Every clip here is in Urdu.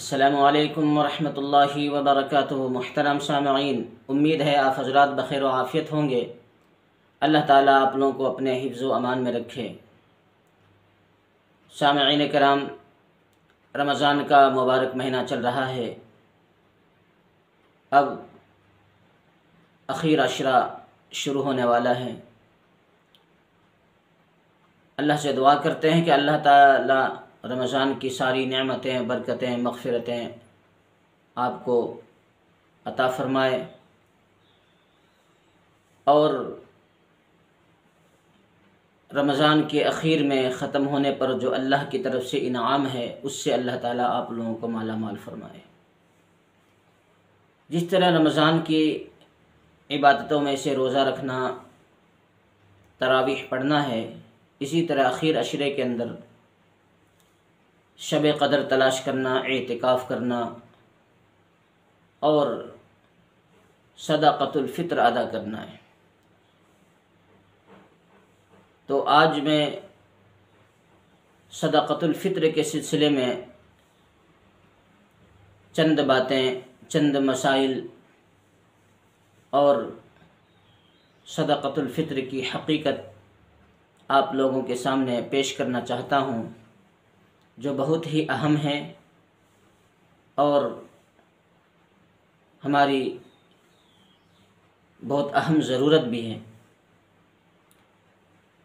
السلام علیکم ورحمۃ اللہ وبرکاتہ۔ محترم سامعین، امید ہے آپ حضرات بخیر و عافیت ہوں گے۔ اللہ تعالیٰ آپ لوگوں کو اپنے حفظ و امان میں رکھے۔ سامعین کرام، رمضان کا مبارک مہینہ چل رہا ہے۔ اب اخیر عشرہ شروع ہونے والا ہے۔ اللہ سے دعا کرتے ہیں کہ اللہ تعالیٰ رمضان کی ساری نعمتیں، برکتیں، مغفرتیں آپ کو عطا فرمائے، اور رمضان کے اخیر میں ختم ہونے پر جو اللہ کی طرف سے انعام ہے، اس سے اللہ تعالیٰ آپ لوگوں کو مالا مال فرمائے۔ جس طرح رمضان کی عبادتوں میں سے روزہ رکھنا، تراویح پڑھنا ہے، اسی طرح اخیر عشرے کے اندر شب قدر تلاش کرنا، اعتکاف کرنا اور صدقۃ الفطر ادا کرنا ہے۔ تو آج میں صدقۃ الفطر کے سلسلے میں چند باتیں، چند مسائل اور صدقۃ الفطر کی حقیقت آپ لوگوں کے سامنے پیش کرنا چاہتا ہوں، جو بہت ہی اہم ہے اور ہماری بہت اہم ضرورت بھی ہے۔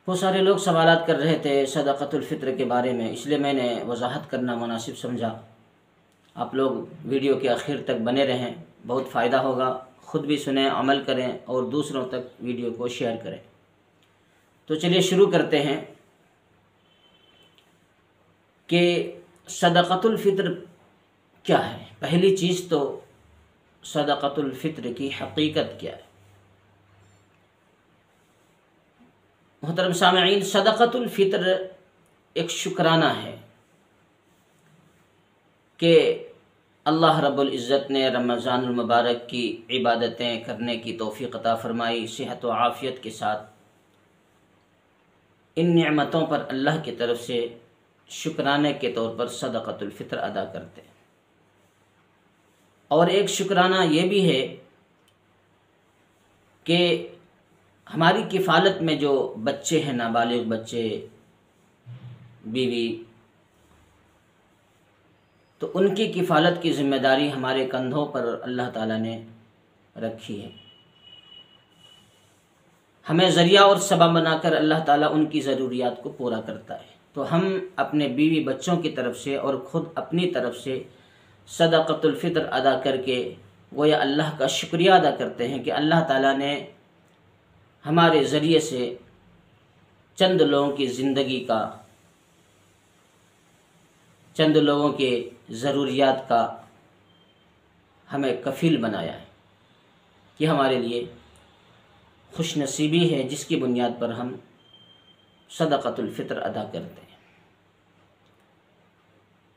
بہت سارے لوگ سوالات کر رہے تھے صدقۃ الفطر کے بارے میں، اس لیے میں نے وضاحت کرنا مناسب سمجھا۔ آپ لوگ ویڈیو کے آخر تک بنے رہیں، بہت فائدہ ہوگا۔ خود بھی سنیں، عمل کریں اور دوسروں تک ویڈیو کو شیئر کریں۔ تو چلیے شروع کرتے ہیں کہ صدقۃ الفطر کیا ہے۔ پہلی چیز تو صدقۃ الفطر کی حقیقت کیا ہے۔ محترم سامعین، صدقۃ الفطر ایک شکرانہ ہے کہ اللہ رب العزت نے رمضان المبارک کی عبادتیں کرنے کی توفیق عطا فرمائی، صحت و عافیت کے ساتھ۔ ان نعمتوں پر اللہ کی طرف سے شکرانے کے طور پر صدقۃ الفطر ادا کرتے ہیں۔ اور ایک شکرانہ یہ بھی ہے کہ ہماری کفالت میں جو بچے ہیں، نابالغ بچے، بیوی، تو ان کی کفالت کی ذمہ داری ہمارے کندھوں پر اللہ تعالیٰ نے رکھی ہے۔ ہمیں ذریعہ اور سبب بنا کر اللہ تعالیٰ ان کی ضروریات کو پورا کرتا ہے۔ تو ہم اپنے بیوی بچوں کی طرف سے اور خود اپنی طرف سے صدقۃ الفطر ادا کر کے گویا اللہ کا شکریہ ادا کرتے ہیں کہ اللہ تعالیٰ نے ہمارے ذریعے سے چند لوگوں کی زندگی کا، چند لوگوں کے ضروریات کا ہمیں کفیل بنایا ہے۔ یہ ہمارے لیے خوش نصیبی ہے، جس کی بنیاد پر ہم صدقۃ الفطر ادا کرتے ہیں۔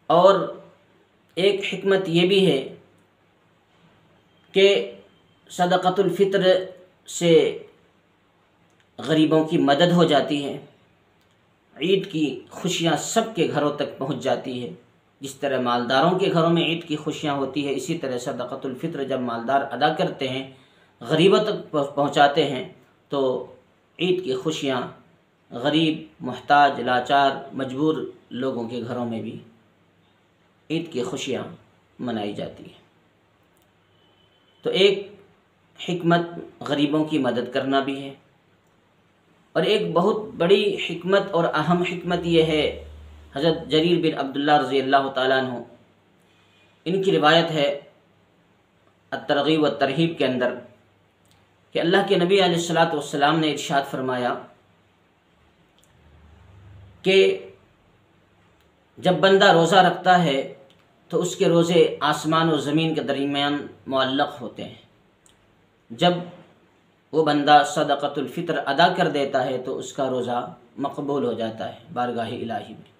اور ایک حکمت یہ بھی ہے کہ صدقۃ الفطر سے غریبوں کی مدد ہو جاتی ہے، عید کی خوشیاں سب کے گھروں تک پہنچ جاتی ہے۔ جس طرح مالداروں کے گھروں میں عید کی خوشیاں ہوتی ہے، اسی طرح صدقۃ الفطر جب مالدار ادا کرتے ہیں، غریبوں تک پہنچاتے ہیں، تو عید کی خوشیاں غریب، محتاج، لاچار، مجبور لوگوں کے گھروں میں بھی عید کی خوشیاں منائی جاتی ہیں۔ تو ایک حکمت غریبوں کی مدد کرنا بھی ہے، اور ایک بہت بڑی حکمت اور اہم حکمت یہ ہے، حضرت جریر بن عبداللہ رضی اللہ تعالیٰ عنہ، ان کی روایت ہے الترغیب والترہیب کے اندر کہ اللہ کے نبی علیہ الصلوۃ والسلام نے ارشاد فرمایا کہ جب بندہ روزہ رکھتا ہے تو اس کے روزے آسمان و زمین کے درمیان معلق ہوتے ہیں۔ جب وہ بندہ صدقۃ الفطر ادا کر دیتا ہے تو اس کا روزہ مقبول ہو جاتا ہے بارگاہ الہی میں،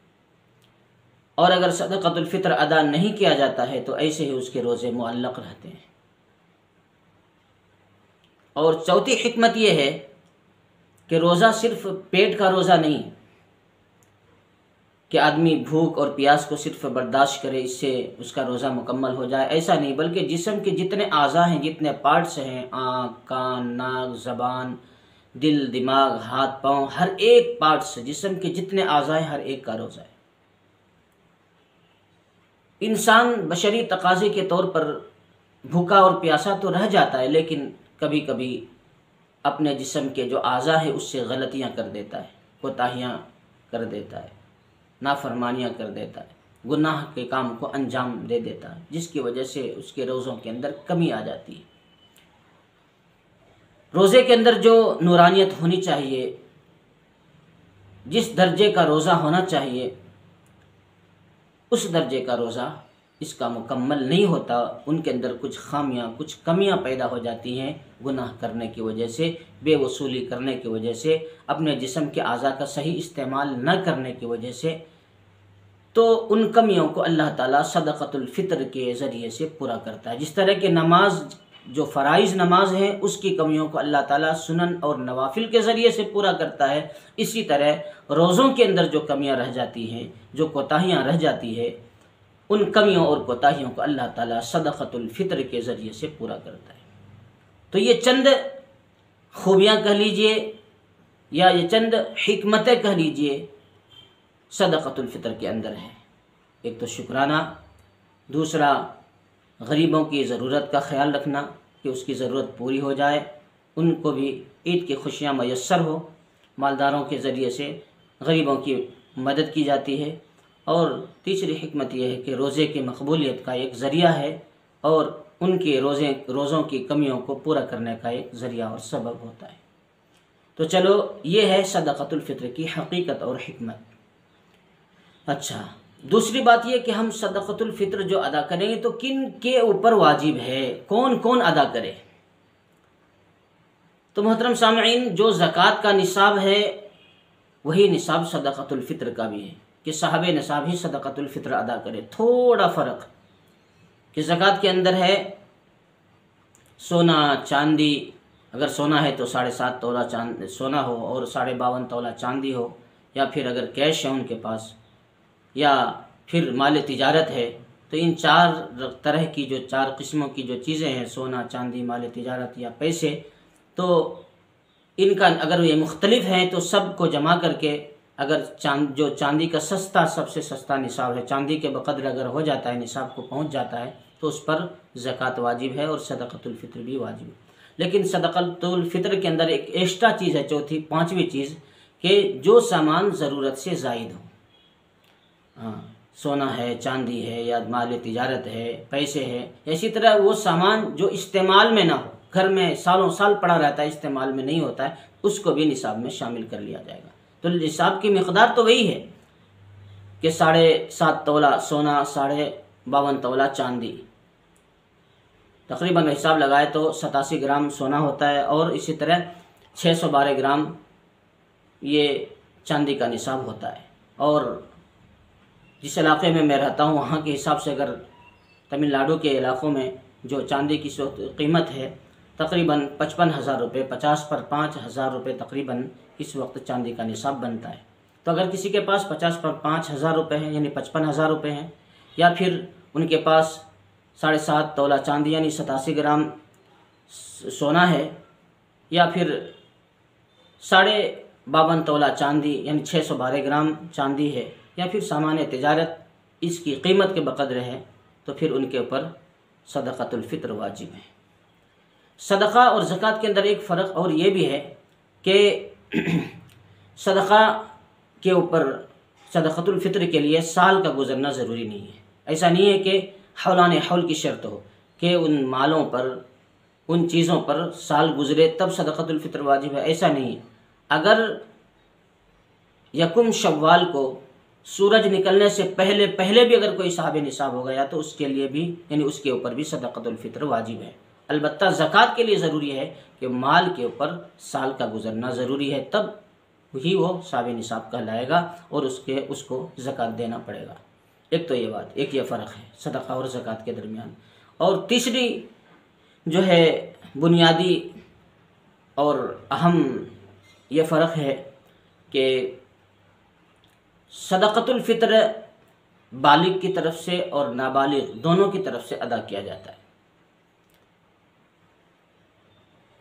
اور اگر صدقۃ الفطر ادا نہیں کیا جاتا ہے تو ایسے ہی اس کے روزے معلق رہتے ہیں۔ اور چوتھی حکمت یہ ہے کہ روزہ صرف پیٹ کا روزہ نہیں، کہ آدمی بھوک اور پیاس کو صرف برداشت کرے اس سے اس کا روزہ مکمل ہو جائے، ایسا نہیں، بلکہ جسم کے جتنے اعضاء ہیں، جتنے پارٹس ہیں، آنکھ، کان، ناک، زبان، دل، دماغ، ہاتھ، پاؤں، ہر ایک پارٹس، جسم کے جتنے اعضاء ہیں، ہر ایک کا روزہ ہے۔ انسان بشری تقاضے کے طور پر بھوکا اور پیاسا تو رہ جاتا ہے، لیکن کبھی کبھی اپنے جسم کے جو اعضاء ہیں اس سے غلطیاں کر دیتا ہے، کوتاہیاں کر دیتا ہے، نافرمانیاں کر دیتا ہے، گناہ کے کام کو انجام دے دیتا ہے، جس کی وجہ سے اس کے روزوں کے اندر کمی آ جاتی ہے۔ روزے کے اندر جو نورانیت ہونی چاہیے، جس درجے کا روزہ ہونا چاہیے، اس درجے کا روزہ اس کا مکمل نہیں ہوتا، ان کے اندر کچھ خامیاں، کچھ کمیاں پیدا ہو جاتی ہیں، گناہ کرنے کی وجہ سے، بے وصولی کرنے کی وجہ سے، اپنے جسم کے اعضاء کا صحیح استعمال نہ کرنے کی وجہ سے، تو ان کمیوں کو اللہ تعالیٰ صدقۃ الفطر کے ذریعے سے پورا کرتا ہے۔ جس طرح کہ نماز، جو فرائض نماز ہے، اس کی کمیوں کو اللہ تعالیٰ سنن اور نوافل کے ذریعے سے پورا کرتا ہے، اسی طرح روزوں کے اندر جو کمیاں رہ جاتی ہیں، جو کوتاہیاں رہ جاتی ہے، ان کمیوں اور کوتاہیوں کو اللہ تعالیٰ صدقۃ الفطر کے ذریعے سے پورا کرتا ہے۔ تو یہ چند خوبیاں کہہ لیجئے یا یہ چند حکمتیں کہہ لیجئے صدقۃ الفطر کے اندر ہے۔ ایک تو شکرانہ، دوسرا غریبوں کی ضرورت کا خیال رکھنا کہ اس کی ضرورت پوری ہو جائے، ان کو بھی عید کی خوشیاں میسر ہو، مالداروں کے ذریعے سے غریبوں کی مدد کی جاتی ہے۔ اور تیسری حکمت یہ ہے کہ روزے کی مقبولیت کا ایک ذریعہ ہے، اور ان کے روزوں کی کمیوں کو پورا کرنے کا ایک ذریعہ اور سبب ہوتا ہے۔ تو چلو، یہ ہے صدقۃ الفطر کی حقیقت اور حکمت۔ اچھا، دوسری بات یہ کہ ہم صدقۃ الفطر جو ادا کریں گے تو کن کے اوپر واجب ہے، کون کون ادا کرے؟ تو محترم سامعین، جو زکوٰۃ کا نصاب ہے وہی نصاب صدقۃ الفطر کا بھی ہے، کہ صاحب نصاب ہی صدقۃ الفطر ادا کرے۔ تھوڑا فرق کہ زکوٰۃ کے اندر ہے سونا چاندی، اگر سونا ہے تو 7.5 تولہ سونا ہو اور 52.5 تولہ چاندی ہو، یا پھر اگر کیش ہے ان کے پاس، یا پھر مال تجارت ہے، تو ان 4 طرح کی، جو 4 قسموں کی جو چیزیں ہیں، سونا، چاندی، مال تجارت یا پیسے، تو ان کا اگر یہ مختلف ہیں تو سب کو جمع کر کے، اگر جو چاندی کا سب سے سستا نصاب ہے، چاندی کے بقدر اگر ہو جاتا ہے، نصاب کو پہنچ جاتا ہے، تو اس پر زکوٰۃ واجب ہے اور صدقۃ الفطر بھی واجب ہے۔ لیکن صدقۃ الفطر کے اندر ایک ایکسٹرا چیز ہے، پانچویں چیز، کہ جو سامان ضرورت سے زائد ہو، سونا ہے، چاندی ہے، یا مال تجارت ہے، پیسے ہے، اسی طرح وہ سامان جو استعمال میں نہ ہو، گھر میں سالوں سال پڑا رہتا ہے، استعمال میں نہیں ہوتا ہے، اس کو بھی نصاب میں شامل کر لیا جائے گا۔ تو نصاب کی مقدار تو وہی ہے کہ 7.5 تولہ سونا، 52.5 تولہ چاندی، تقریباً حساب لگائے تو 87 گرام سونا ہوتا ہے، اور اسی طرح 612 گرام یہ چاندی کا نصاب ہوتا ہے۔ اور جس علاقے میں رہتا ہوں وہاں کے حساب سے، اگر تمل ناڈو کے علاقوں میں جو چاندی کی قیمت ہے تقریباً 55,000 روپے، 50 پر 5,000 روپے تقریباً اس وقت چاندی کا نصاب بنتا ہے۔ تو اگر کسی کے پاس 50 پر 5,000 روپے ہیں، یعنی 55,000 روپے ہیں، یا پھر ان کے پاس 7.5 تولہ چاندی یعنی 87 گرام سونا ہے، یا پھر 52.5 تولہ چاندی یعنی 612 گرام چاندی ہے، یا پھر سامان تجارت اس کی قیمت کے بقدر ہے، تو پھر ان کے اوپر صدقۃ الفطر واجب ہے۔ صدقہ اور زکوٰۃ کے اندر ایک فرق اور یہ بھی ہے کہ صدقہ کے اوپر، صدقۃ الفطر کے لیے سال کا گزرنا ضروری نہیں ہے۔ ایسا نہیں ہے کہ حولان حول کی شرط ہو کہ ان مالوں پر، ان چیزوں پر سال گزرے تب صدقۃ الفطر واجب ہے، ایسا نہیں ہے۔ اگر 1 شوال کو سورج نکلنے سے پہلے بھی اگر کوئی صاحب نصاب ہو گیا تو اس کے لیے بھی، یعنی اس کے اوپر بھی صدقۃ الفطر واجب ہے۔ البتہ زکوٰۃ کے لیے ضروری ہے کہ مال کے اوپر سال کا گزرنا ضروری ہے، تب ہی وہ صاحب نصاب کہلائے گا اور اس کو زکوٰۃ دینا پڑے گا۔ ایک تو یہ بات، ایک یہ فرق ہے صدقہ اور زکوٰۃ کے درمیان۔ اور تیسری جو ہے بنیادی اور اہم یہ فرق ہے کہ صدقۃ الفطر بالغ کی طرف سے اور نابالغ دونوں کی طرف سے ادا کیا جاتا ہے،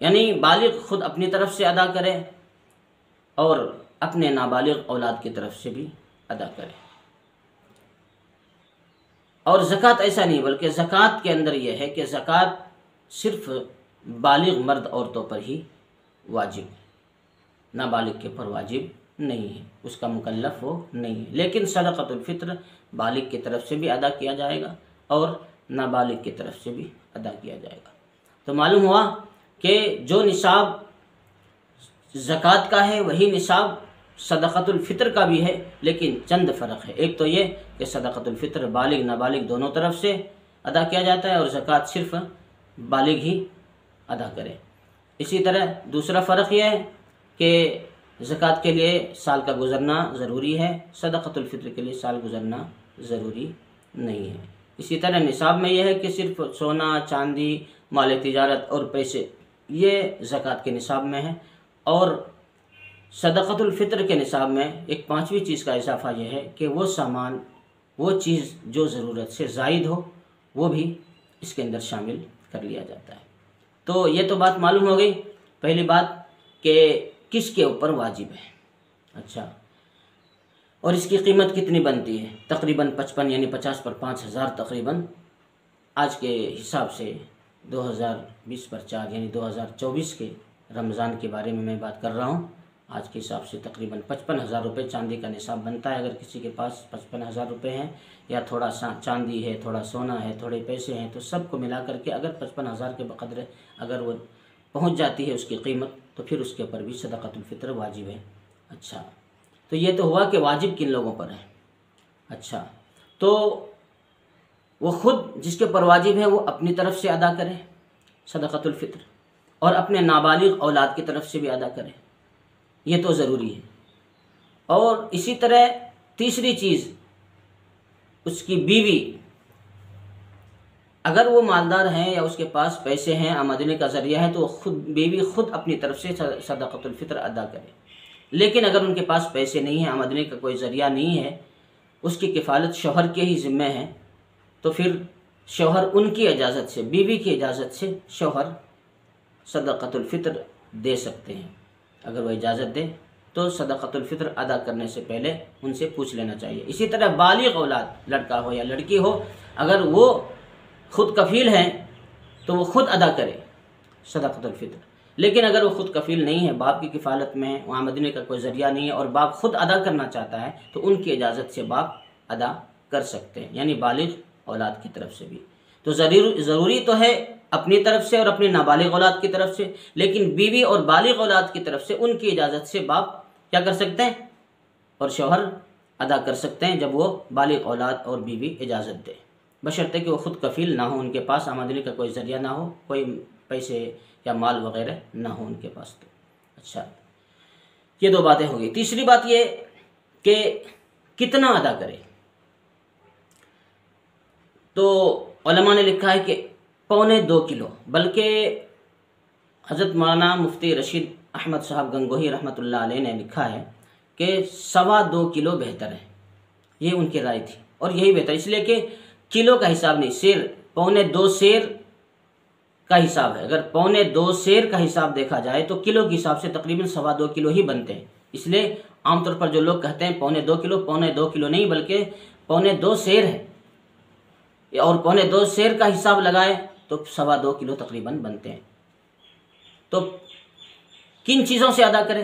یعنی بالغ خود اپنی طرف سے ادا کرے اور اپنے نابالغ اولاد کی طرف سے بھی ادا کرے۔ اور زکوٰۃ ایسا نہیں، بلکہ زکوٰۃ کے اندر یہ ہے کہ زکوٰۃ صرف بالغ مرد عورتوں پر ہی واجب ہے، نابالغ کے پر واجب نہیں ہے، اس کا مکلف وہ نہیں ہے۔ لیکن صدقۃ الفطر بالغ کی طرف سے بھی ادا کیا جائے گا اور نابالغ کی طرف سے بھی ادا کیا جائے گا۔ تو معلوم ہوا کہ جو نصاب زکوٰۃ کا ہے وہی نصاب صدقۃ الفطر کا بھی ہے، لیکن چند فرق ہے۔ ایک تو یہ کہ صدقۃ الفطر بالغ نابالغ دونوں طرف سے ادا کیا جاتا ہے اور زکوٰۃ صرف بالغ ہی ادا کرے۔ اسی طرح دوسرا فرق یہ ہے کہ زکوٰۃ کے لیے سال کا گزرنا ضروری ہے، صدقۃ الفطر کے لیے سال گزرنا ضروری نہیں ہے۔ اسی طرح نصاب میں یہ ہے کہ صرف سونا، چاندی، مال تجارت اور پیسے یہ زکوٰۃ کے نصاب میں ہے، اور صدقۃ الفطر کے نصاب میں ایک پانچویں چیز کا اضافہ یہ ہے کہ وہ سامان، وہ چیز جو ضرورت سے زائد ہو وہ بھی اس کے اندر شامل کر لیا جاتا ہے۔ تو یہ تو بات معلوم ہو گئی، پہلی بات کہ کس کے اوپر واجب ہے۔ اچھا، اور اس کی قیمت کتنی بنتی ہے؟ تقریباً 55 یعنی 50 پر 5000 تقریباً آج کے حساب سے 2020 پر 4 یعنی 2024 کے رمضان کے بارے میں بات کر رہا ہوں۔ آج کے حساب سے تقریباً 55,000 روپے چاندی کا نصاب بنتا ہے۔ اگر کسی کے پاس 55,000 روپے ہیں یا تھوڑا سا چاندی ہے، تھوڑا سونا ہے، تھوڑے پیسے ہیں، تو سب کو ملا کر کے اگر 55,000 کے بقدر اگر وہ پہنچ جاتی ہے اس کی قیمت، تو پھر اس کے اوپر بھی صدقۃ الفطر واجب ہے۔ اچھا، تو یہ تو ہوا کہ واجب کن لوگوں پر ہے۔ اچھا، تو وہ خود جس کے اوپر واجب ہے وہ اپنی طرف سے ادا کرے صدقۃ الفطر، اور اپنے نابالغ اولاد کی طرف سے بھی ادا کرے، یہ تو ضروری ہے۔ اور اسی طرح تیسری چیز، اس کی بیوی اگر وہ مالدار ہیں یا اس کے پاس پیسے ہیں، آمدنی کا ذریعہ ہے، تو بیوی خود اپنی طرف سے صدقۃ الفطر ادا کرے۔ لیکن اگر ان کے پاس پیسے نہیں ہیں، آمدنی کا کوئی ذریعہ نہیں ہے، اس کی کفالت شوہر کے ہی ذمہ ہے، تو پھر شوہر ان کی اجازت سے، بیوی کی اجازت سے شوہر صدقۃ الفطر دے سکتے ہیں۔ اگر وہ اجازت دے تو صدقۃ الفطر ادا کرنے سے پہلے ان سے پوچھ لینا چاہیے۔ اسی طرح بالغ اولاد، لڑکا ہو یا لڑکی ہو، اگر وہ خود کفیل ہیں تو وہ خود ادا کرے صدقۃ الفطر۔ لیکن اگر وہ خود کفیل نہیں ہے، باپ کی کفالت میں ہے، آمدنی کا کوئی ذریعہ نہیں ہے، اور باپ خود ادا کرنا چاہتا ہے، تو ان کی اجازت سے باپ ادا کر سکتے ہیں، یعنی بالغ اولاد کی طرف سے بھی۔ تو ضروری تو ہے اپنی طرف سے اور اپنے نابالغ اولاد کی طرف سے، لیکن بیوی اور بالغ اولاد کی طرف سے ان کی اجازت سے باپ کیا کر سکتے ہیں اور شوہر ادا کر سکتے ہیں، جب وہ بالغ اولاد اور بیوی اجازت دے، بشرطے کہ وہ خود کفیل نہ ہو، ان کے پاس آمدنی کا کوئی ذریعہ نہ ہو، کوئی پیسے یا مال وغیرہ نہ ہو ان کے پاس۔ تو اچھا، یہ دو باتیں ہو گئی۔ تیسری بات یہ کہ کتنا ادا کرے۔ تو علماء نے لکھا ہے کہ 1.25 کلو، بلکہ حضرت مولانا مفتی رشید احمد صاحب گنگوہی رحمۃ اللہ علیہ نے لکھا ہے کہ 2.25 کلو بہتر ہے۔ یہ ان کی رائے تھی، اور یہی بہتر، اس لیے کہ کلو کا حساب نہیں، سیر 2.25 سیر کا حساب ہے۔ اگر 2.25 سیر کا حساب دیکھا جائے تو کلو کے حساب سے تقریباً 2.25 کلو ہی بنتے ہیں۔ اس لیے عام طور پر جو لوگ کہتے ہیں 2.25 کلو، 2.25 کلو نہیں بلکہ 2.25 سیر ہے، اور 2.25 سیر کا حساب لگائے تو 2.25 کلو تقریباً بنتے ہیں۔ تو کن چیزوں سے ادا کرے؟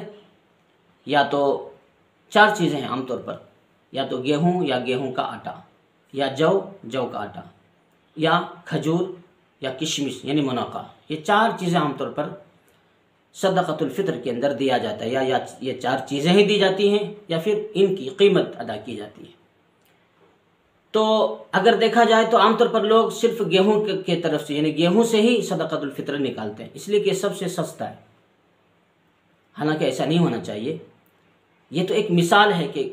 یا تو 4 چیزیں ہیں عام طور پر، یا تو گیہوں یا گیہوں کا آٹا، یا جو کا آٹا، یا کھجور یا کشمش یعنی منقع۔ یہ 4 چیزیں عام طور پر صدقۃ الفطر کے اندر دیا جاتا ہے، یا یہ 4 چیزیں ہی دی جاتی ہیں یا پھر ان کی قیمت ادا کی جاتی ہے۔ تو اگر دیکھا جائے تو عام طور پر لوگ صرف گیہوں کے طرف سے، یعنی گیہوں سے ہی صدقۃ الفطر نکالتے ہیں، اس لیے کہ سب سے سستا ہے۔ حالانکہ ایسا نہیں ہونا چاہیے، یہ تو ایک مثال ہے کہ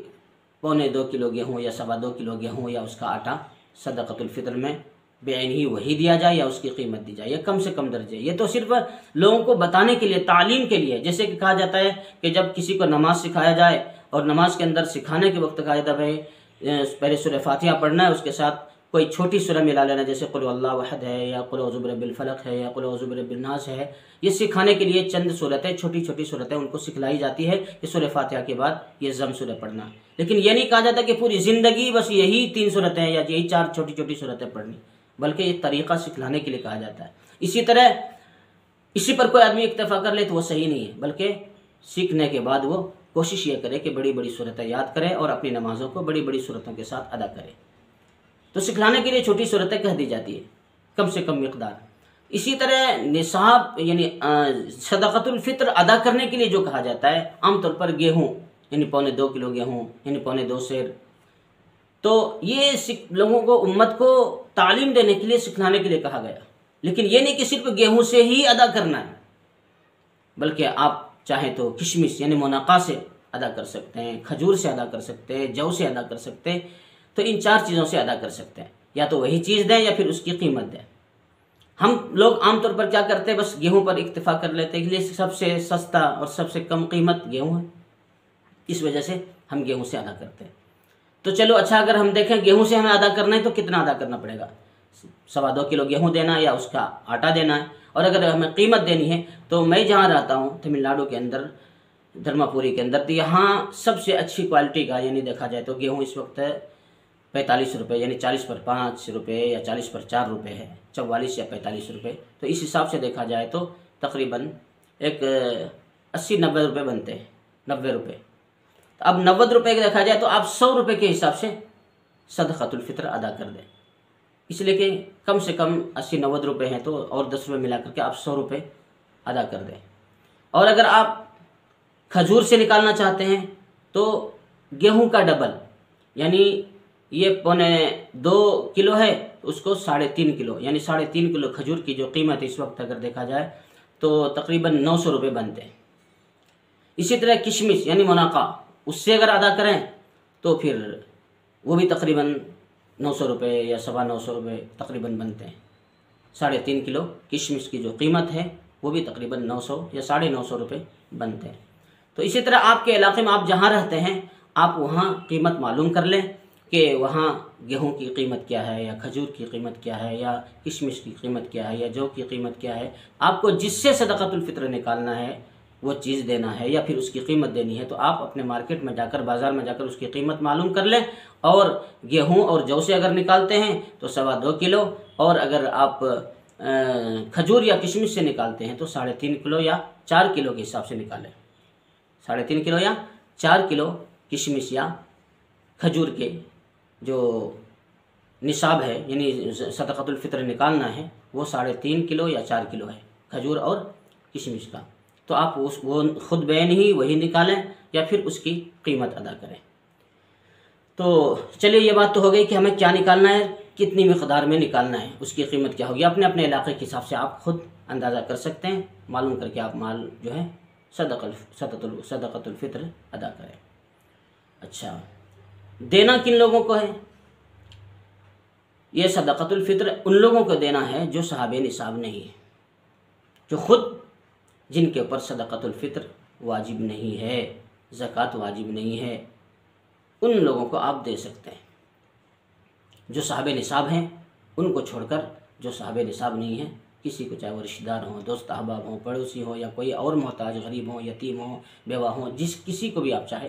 2.25 کلو گیہوں یا 2.25 کلو گیہوں یا اس کا آٹا صدقۃ الفطر میں بعین ہی وہی دیا جائے یا اس کی قیمت دی جائے، یا کم سے کم درجے۔ یہ تو صرف لوگوں کو بتانے کے لیے، تعلیم کے لیے، جیسے کہ کہا جاتا ہے کہ جب کسی کو نماز سکھایا جائے اور نماز کے اندر سکھانے کے وقت کہا جاتا ہے بھائی پہلے سورہ فاتحہ پڑھنا ہے، اس کے ساتھ کوئی چھوٹی سورہ ملا لینا، جیسے قل اللہ احد ہے یا قل اعوذ برب الفلق ہے یا قل اعوذ برب الناس ہے۔ یہ سکھانے کے لیے چند صورتیں، چھوٹی چھوٹی صورتیں ان کو سکھلائی جاتی ہے کہ سورہ فاتحہ کے بعد یہ ضم سورہ پڑھنا، لیکن یہ نہیں کہا جاتا کہ پوری زندگی بس یہی 3 صورتیں یا یہی 4 چھوٹی چھوٹی صورتیں پڑھنی، بلکہ یہ طریقہ سکھلانے کے لیے کہا جاتا ہے۔ اسی طرح اسی پر کوئی آدمی اکتفا کر لے تو وہ صحیح نہیں ہے، بلکہ سیکھنے کے بعد وہ کوشش یہ کرے کہ بڑی بڑی صورتیں یاد کرے اور اپنی نمازوں کو بڑی بڑی صورتوں کے ساتھ ادا کرے۔ تو سکھلانے کے لیے چھوٹی صورتیں کہہ دی جاتی ہے، کم سے کم مقدار۔ اسی طرح نصاب یعنی صدقۃ الفطر ادا کرنے کے لیے جو کہا جاتا ہے، عام طور پر گیہوں یعنی 2.25 کلو گیہوں یعنی 2.25 سیر، تو یہ لوگوں کو، امت کو تعلیم دینے کے لیے، سکھلانے کے لیے کہا گیا، لیکن یہ نہیں کہ صرف گیہوں سے ہی ادا کرنا ہے، بلکہ آپ چاہیں تو کشمش یعنی منقع سے ادا کر سکتے ہیں، کھجور سے ادا کر سکتے ہیں، جو سے ادا کر سکتے ہیں، تو ان 4 چیزوں سے ادا کر سکتے ہیں، یا تو وہی چیز دیں یا پھر اس کی قیمت دیں۔ ہم لوگ عام طور پر کیا کرتے ہیں، بس گیہوں پر اکتفا کر لیتے ہیں، کہ سب سے سستا اور سب سے کم قیمت گیہوں ہے، اس وجہ سے ہم گیہوں سے ادا کرتے ہیں۔ تو چلو اچھا، اگر ہم دیکھیں گیہوں سے ہمیں ادا کرنا ہے تو کتنا ادا کرنا پڑے گا؟ 2.25 کلو گیہوں دینا یا اس کا آٹا دینا ہے، اور اگر ہمیں قیمت دینی ہے تو میں جہاں رہتا ہوں تمل ناڈو کے اندر، دھرما پوری کے اندر، تو یہاں سب سے اچھی کوالٹی کا یعنی دیکھا جائے تو گیہوں اس وقت 45 روپے، یعنی 40 پر 5 روپے یا 40 پر 4 روپے ہے، 44 یا 45 روپے۔ تو اس حساب سے دیکھا جائے تو تقریباً ایک 80-90 روپے بنتے ہیں، 90 روپے۔ اب 90 روپے دیکھا جائے تو آپ 100 روپے کے حساب سے صدقۃ الفطر ادا کر دیں، اس لیے کہ کم سے کم 80-90 روپے ہیں تو اور 10 روپے ملا کر کے آپ 100 روپے ادا کر دیں۔ اور اگر آپ کھجور سے نکالنا چاہتے ہیں تو گیہوں کا ڈبل، یعنی یہ 2.25 کلو ہے، اس کو 3.5 کلو، یعنی 3.5 کلو کھجور کی جو قیمت اس وقت اگر دیکھا جائے تو تقریباً 900 روپے بنتے ہیں۔ اسی طرح کشمش یعنی منقع، اس سے اگر ادا کریں تو پھر وہ بھی تقریباً 900 روپے یا 950 روپے تقریباً بنتے ہیں۔ 3.5 کلو کشمش کی جو قیمت ہے وہ بھی تقریباً 900 یا 950 روپے بنتے ہیں۔ تو اسی طرح آپ کے علاقے میں آپ جہاں رہتے ہیں، آپ وہاں قیمت معلوم کر لیں کہ وہاں گیہوں کی قیمت کیا ہے، یا کھجور کی قیمت کیا ہے، یا کشمش کی قیمت کیا ہے، یا جو کی قیمت کیا ہے۔ آپ کو جس سے صدقۃ الفطر نکالنا ہے وہ چیز دینا ہے یا پھر اس کی قیمت دینی ہے، تو آپ اپنے مارکیٹ میں جا کر، بازار میں جا کر اس کی قیمت معلوم کر لیں، اور گیہوں اور جو سے اگر نکالتے ہیں تو 2.25 کلو، اور اگر آپ کھجور یا کشمش سے نکالتے ہیں تو 3.5 کلو یا 4 کلو کے حساب سے نکالیں۔ 3.5 کلو یا 4 کلو کشمش یا کھجور کے جو نصاب ہے، یعنی صدقۃ الفطر نکالنا ہے، وہ 3.5 کلو یا 4 کلو ہے کھجور اور کشمش کا۔ تو آپ وہ خود بعین ہی وہی نکالیں یا پھر اس کی قیمت ادا کریں۔ تو چلیے یہ بات تو ہو گئی کہ ہمیں کیا نکالنا ہے، کتنی مقدار میں نکالنا ہے، اس کی قیمت کیا ہوگی۔ اپنے اپنے علاقے کے حساب سے آپ خود اندازہ کر سکتے ہیں، معلوم کر کے آپ مال جو ہے صدقۃ الفطر ادا کریں۔ اچھا، دینا کن لوگوں کو ہے؟ یہ صدقۃ الفطر ان لوگوں کو دینا ہے جو صاحب نصاب نہیں ہے، جو خود جن کے اوپر صدقۃ الفطر واجب نہیں ہے، زکوٰۃ واجب نہیں ہے، ان لوگوں کو آپ دے سکتے ہیں۔ جو صاحب نصاب ہیں ان کو چھوڑ کر جو صاحب نصاب نہیں ہیں، کسی کو، چاہے وہ رشتہ دار ہوں، دوست احباب ہوں، پڑوسی ہوں، یا کوئی اور محتاج، غریب ہوں، یتیم ہوں، بیوہ ہوں، کسی کو بھی آپ چاہے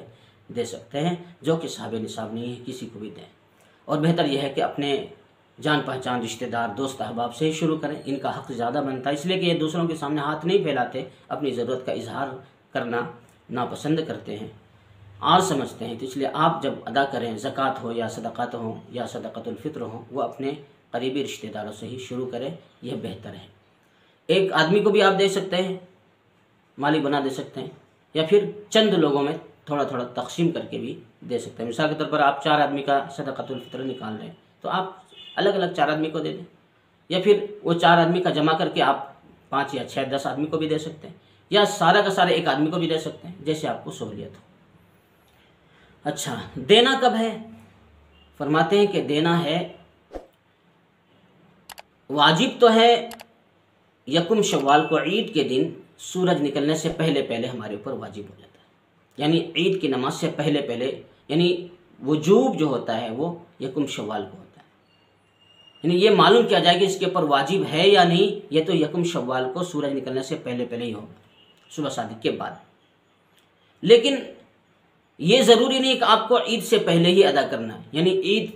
دے سکتے ہیں۔ جو کہ صاحب نصاب نہیں ہے کسی کو بھی دیں، اور بہتر یہ ہے کہ اپنے جان پہچان رشتہ دار، دوست احباب سے ہی شروع کریں، ان کا حق زیادہ بنتا ہے، اس لیے کہ یہ دوسروں کے سامنے ہاتھ نہیں پھیلاتے، اپنی ضرورت کا اظہار کرنا ناپسند کرتے ہیں، اور سمجھتے ہیں۔ تو اس لیے آپ جب ادا کریں، زکوٰۃ ہو یا صدقات ہوں یا صدقۃ الفطر ہوں، وہ اپنے قریبی رشتہ داروں سے ہی شروع کریں، یہ بہتر ہے۔ ایک آدمی کو بھی آپ دے سکتے ہیں، مالی بنا دے سکتے ہیں، یا پھر چند لوگوں میں تھوڑا تھوڑا تقسیم کر کے بھی دے سکتے ہیں۔ مثال کے طور پر آپ 4 آدمی کا صدقۃ الفطر نکال رہے ہیں تو آپ الگ الگ 4 آدمی کو دے دیں، یا پھر وہ 4 آدمی کا جمع کر کے آپ 5 یا 6 10 آدمی کو بھی دے سکتے ہیں، یا سارا کا سارا ایک آدمی کو بھی دے سکتے ہیں، جیسے آپ کو سہولیت ہو۔ اچھا، دینا کب ہے؟ فرماتے ہیں کہ دینا ہے، واجب تو ہے 1 شوال کو، عید کے دن سورج نکلنے سے پہلے پہلے ہمارے اوپر واجب ہو جاتا ہے۔ یعنی عید کی نماز سے پہلے پہلے، یعنی وجوب جو ہوتا ہے وہ یکم شوال کو ہوتا ہے، یعنی یہ معلوم کیا جائے کہ اس کے اوپر واجب ہے یا نہیں، یہ تو یکم شوال کو سورج نکلنے سے پہلے پہلے ہی ہوگا، صبح صادق کے بعد۔ لیکن یہ ضروری نہیں کہ آپ کو عید سے پہلے ہی ادا کرنا ہے، یعنی عید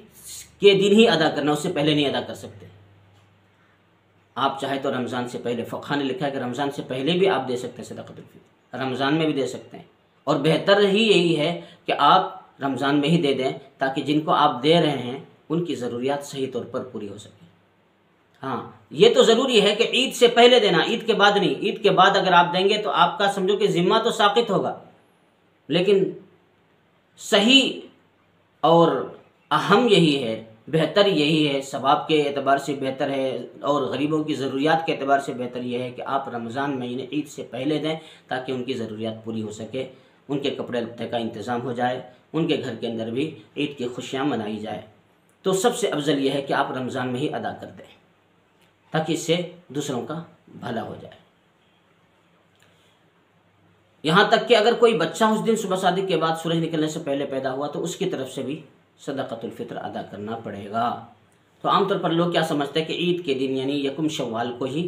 کے دن ہی ادا کرنا، اس سے پہلے نہیں ادا کر سکتے۔ آپ چاہے تو رمضان سے پہلے، فقہ نے لکھا ہے کہ رمضان سے پہلے بھی آپ دے سکتے ہیں صدقۃ الفطر، رمضان میں بھی دے سکتے ہیں، اور بہتر ہی یہی ہے کہ آپ رمضان میں ہی دے دیں تاکہ جن کو آپ دے رہے ہیں ان کی ضروریات صحیح طور پر پوری ہو سکے۔ ہاں یہ تو ضروری ہے کہ عید سے پہلے دینا، عید کے بعد نہیں۔ عید کے بعد اگر آپ دیں گے تو آپ کا سمجھو کہ ذمہ تو ساقط ہوگا، لیکن صحیح اور اہم یہی ہے، بہتر یہی ہے، ثواب کے اعتبار سے بہتر ہے اور غریبوں کی ضروریات کے اعتبار سے بہتر یہ ہے کہ آپ رمضان مہینے عید سے پہلے دیں تاکہ ان کی ضروریات پوری ہو سکے، ان کے کپڑے لتے کا انتظام ہو جائے، ان کے گھر کے اندر بھی عید کی خوشیاں منائی جائے۔ تو سب سے افضل یہ ہے کہ آپ رمضان میں ہی ادا کر دیں تاکہ اس سے دوسروں کا بھلا ہو جائے۔ یہاں تک کہ اگر کوئی بچہ اس دن صبح صادق کے بعد سورج نکلنے سے پہلے پیدا ہوا تو اس کی طرف سے بھی صدقۃ الفطر ادا کرنا پڑے گا۔ تو عام طور پر لوگ کیا سمجھتے ہیں کہ عید کے دن یعنی یکم شوال کو ہی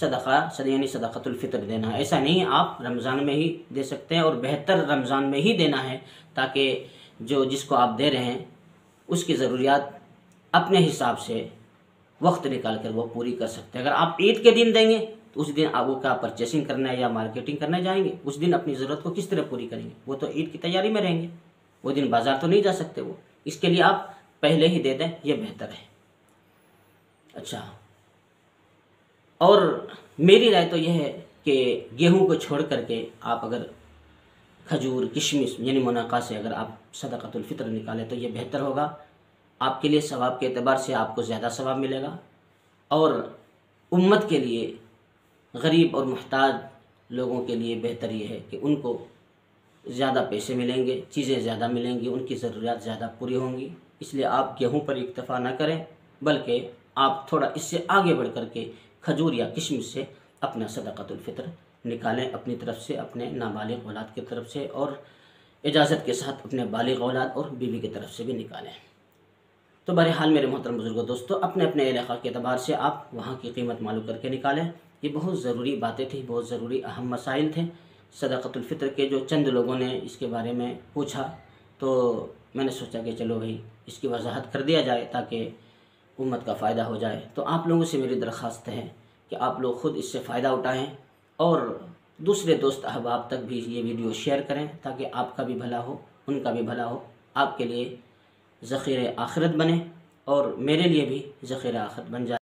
یعنی صدقۃ الفطر دینا ہے، ایسا نہیں، آپ رمضان میں ہی دے سکتے ہیں، اور بہتر رمضان میں ہی دینا ہے تاکہ جس کو آپ دے رہے ہیں اس کی ضروریات اپنے حساب سے وقت نکال کر وہ پوری کر سکتے ہیں۔ اگر آپ عید کے دن دیں گے تو اس دن آپ وہ کا پرچیسنگ کرنے یا مارکیٹنگ کرنے جائیں گے، اس دن اپنی ضرورت کو کس طرح پوری کریں گے؟ وہ تو عید کی تیاری میں رہیں گے، وہ دن بازار تو نہیں جا سکتے وہ، اس کے لیے آپ پہلے ہی دے دیں، یہ بہتر ہے۔ اچھا، اور میری رائے تو یہ ہے کہ گیہوں کو چھوڑ کر کے آپ اگر کھجور، کشمش یعنی منقع سے اگر آپ صدقۃ الفطر نکالیں تو یہ بہتر ہوگا، آپ کے لیے ثواب کے اعتبار سے آپ کو زیادہ ثواب ملے گا، اور امت کے لیے، غریب اور محتاج لوگوں کے لیے بہتر یہ ہے کہ ان کو زیادہ پیسے ملیں گے، چیزیں زیادہ ملیں گی، ان کی ضروریات زیادہ پوری ہوں گی۔ اس لیے آپ گیہوں پر اکتفا نہ کریں، بلکہ آپ تھوڑا اس سے آگے بڑھ کر کے کھجور یا کشمش سے اپنا صدقۃ الفطر نکالیں، اپنی طرف سے، اپنے نابالغ اولاد کی طرف سے، اور اجازت کے ساتھ اپنے بالغ اولاد اور بیوی کی طرف سے بھی نکالیں۔ تو بہرحال میرے محترم بزرگوں، دوستو، اپنے اپنے علاقہ کے اعتبار سے آپ وہاں کی قیمت معلوم کر کے نکالیں۔ یہ بہت ضروری باتیں تھیں، بہت ضروری اہم مسائل تھے صدقۃ الفطر کے، جو چند لوگوں نے اس کے بارے میں پوچھا تو میں نے سوچا کہ چلو بھائی اس کی وضاحت کر دیا جائے تاکہ امت کا فائدہ ہو جائے۔ تو آپ لوگوں سے میری درخواست ہے کہ آپ لوگ خود اس سے فائدہ اٹھائیں اور دوسرے دوست احباب تک بھی یہ ویڈیو شیئر کریں تاکہ آپ کا بھی بھلا ہو، ان کا بھی بھلا ہو، آپ کے لیے ذخیرہ آخرت بنے اور میرے لیے بھی ذخیرہ آخرت بن جائے۔